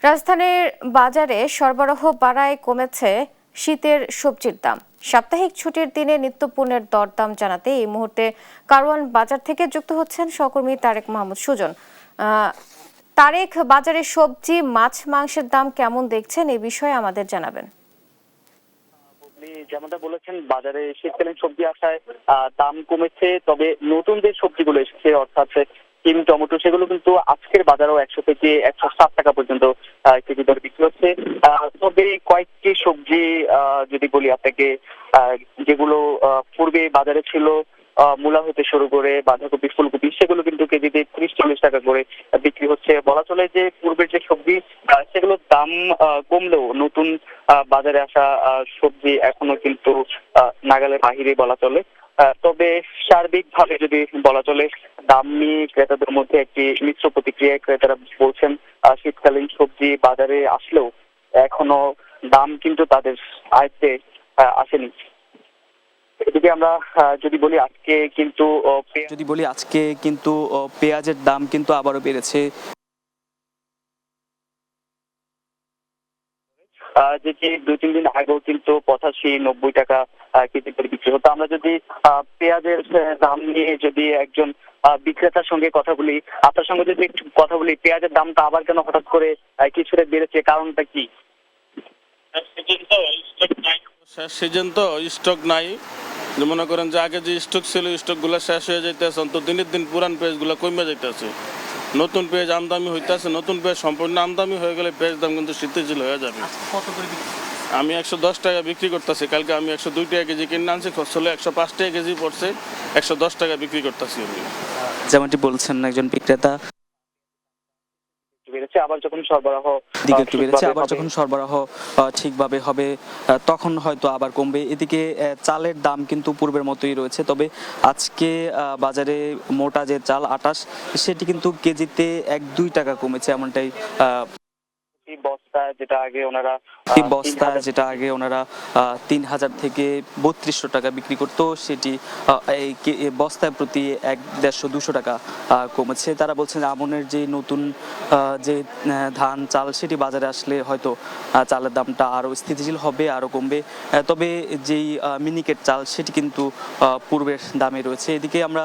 রাজধানীর বাজারে সরবরাহ বাড়ায় কমেছে শীতের সবজির দাম। সাপ্তাহিক ছুটির দিনে নিত্যপণ্যের দরদাম জানাতে এই মুহূর্তে কারওয়ান বাজার থেকে যুক্ত হচ্ছেন সহকর্মী তারেক মাহমুদ সুজন। তারেক, বাজারে সবজি, মাছ, মাংসের দাম কেমন দেখছেন এই বিষয়ে আমাদের জানাবেন। যেমনটা বলেছেন, বাজারে শীতকালীন সবজি আসায় দাম কমেছে, তবে নতুন যে সবজিগুলো এসেছে অর্থাৎ সিম, টমেটো, সেগুলো কিন্তু আজকের বাজারেও 100 থেকে 160 টাকা পর্যন্ত কেজি দরে বিক্রি হচ্ছে। তবে কয়েকটি সবজি যদি বলি আপনাকে, যেগুলো পূর্বে বাজারে ছিল, মূলা হতে শুরু করে বাঁধাকপি, ফুলকপি, সেগুলো কিন্তু কেজিতে 30-40 টাকা করে বিক্রি হচ্ছে। বলা চলে যে পূর্বের যে সবজি সেগুলোর দাম কমলেও নতুন বাজারে আসা সবজি এখনো কিন্তু নাগালের বাহিরে বলা চলে। তবে সার্বিকভাবে যদি বলা চলে, দাম নিয়ে ক্রেতাদের মধ্যে একটি মিশ্র প্রতিক্রিয়া। ক্রেতারা বলছেন শীতকালীন সবজি বাজারে আসলেও এখনো দাম কিন্তু তাদের আয়ত্তে আসেনি। এদিকে আমরা যদি বলি আজকে কিন্তু পেঁয়াজের দাম কিন্তু আবারও বেড়েছে, যেটি 2-3 দিন আগেও কিন্তু 85-90 টাকা কেজি করে বিক্রি হতো। আমরা যদি পেঁয়াজের দাম নিয়ে যদি একজন বিক্রেতার সঙ্গে কথা বলি, আপনার সঙ্গে যদি একটু কথা বলি, পেঁয়াজের দামটা আবার কেন হঠাৎ করে কিছুটা বেড়েছে, কারণটা কি? শেষ সিজন তো স্টক নাই। মনে করেন যে আগে যে স্টক ছিল, স্টক গুলো শেষ হয়ে যাইতেছে, তো দিনের দিন পুরান পেঁয়াজ গুলো কমে যাইতেছে। নতুন পেঁয়াজ আমদানি হইতেছে, নতুন পেঁয়াজ সম্পূর্ণ আমদানি হয়ে গেলে পেঁয়াজ দাম কিন্তু স্থিতিশীল হয়ে যাবে। আমি 110 টাকা বিক্রি করতেছি, কালকে আমি 102 টাকা কেজি কিনে আনছি, খরচ হলে 105 টাকা কেজি পড়ছে, 110 টাকা বিক্রি করতেছি। যেমনটি বলছেন একজন বিক্রেতা, আবার যখন সরবরাহ ঠিকভাবে হবে তখন হয়তো আবার কমবে। এদিকে চালের দাম কিন্তু পূর্বের মতোই রয়েছে, তবে আজকে বাজারে মোটা যে চাল 28, সেটি কিন্তু কেজিতে 1-2 টাকা কমেছে, এমনটাই। বস্তা যেটা আগে ওনারা 3000 থেকে 3200 টাকা বিক্রি করতো, সেটি এই বস্তায় প্রতি 150-200 টাকা কমেছে। তারা বলছেন আমনের যে নতুন যে ধান, চাল, সেটি বাজারে আসলে হয়তো চালের দামটা আরও স্থিতিশীল হবে, আরও কমবে। তবে যেই মিনিকেট চাল, সেটি কিন্তু পূর্বের দামে রয়েছে। এদিকে আমরা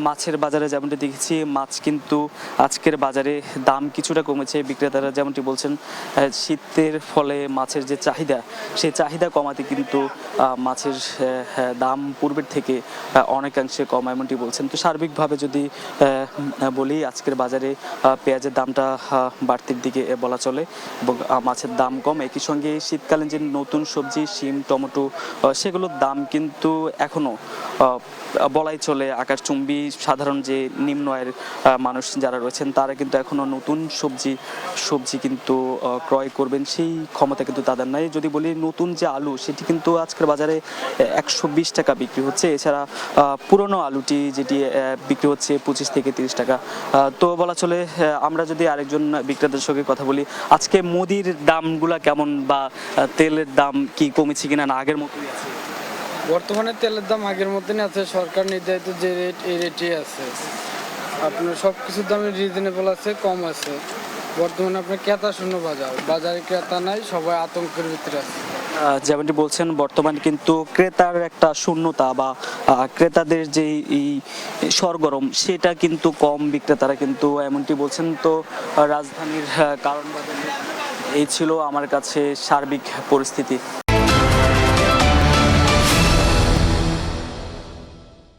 মাছের বাজারে যেমনটি দেখেছি, মাছ কিন্তু আজকের বাজারে দাম কিছুটা কমেছে। বিক্রেতারা যেমনটি বলছেন, শীতের ফলে মাছের যে চাহিদা, সেই চাহিদা কমাতে কিন্তু মাছের দাম পূর্বের থেকে অনেকাংশে কম, এমনটি বলছেন। তো সার্বিকভাবে যদি বলি, আজকের বাজারে পেঁয়াজের দামটা বাড়তির দিকে বলা চলে এবং মাছের দাম কম। একই সঙ্গে শীতকালীন যে নতুন সবজি শিম, টমেটো, সেগুলোর দাম কিন্তু এখনও বলাই চলে আকাশচুম্বী। সাধারণ যে নিম্ন আয়ের মানুষ যারা রয়েছেন, তারা কিন্তু এখনও নতুন সবজি কিন্তু ক্রয় করবেন সেই ক্ষমতা কিন্তু তাদের নাই। যদি বলি নতুন যে আলু, সেটি কিন্তু আজকের বাজারে 120 টাকা বিক্রি হচ্ছে। এছাড়া পুরনো আলুটি যেটি বিক্রি হচ্ছে 25 থেকে 30 টাকা। তো বলা চলে, আমরা যদি আরেকজন বিক্রেতার সঙ্গে কথা বলি, আজকে মুদির দামগুলা কেমন, বা তেলের দাম কি কমেছে কিনা, না আগের মতোই আছে? বর্তমানে তেলের দাম আগের মতনই আছে, সরকার নির্ধারিত যে রেট, এই রেটই আছে। আপনার সব কিছুর দামে রিজনেবল আছে, কম আছে। বর্তমানে আপনার ক্রেতা শূন্য বাজারে ক্রেতা নাই, সবাই আতঙ্কের ভিতরে আছে। যেমনটি বলছেন, বর্তমানে কিন্তু ক্রেতার একটা শূন্যতা, বা ক্রেতাদের যে এই সরগরম, সেটা কিন্তু কম, বিক্রেতারা কিন্তু এমনটি বলছেন। তো রাজধানীর কারওয়ান বাজারে এই ছিল আমার কাছে সার্বিক পরিস্থিতি।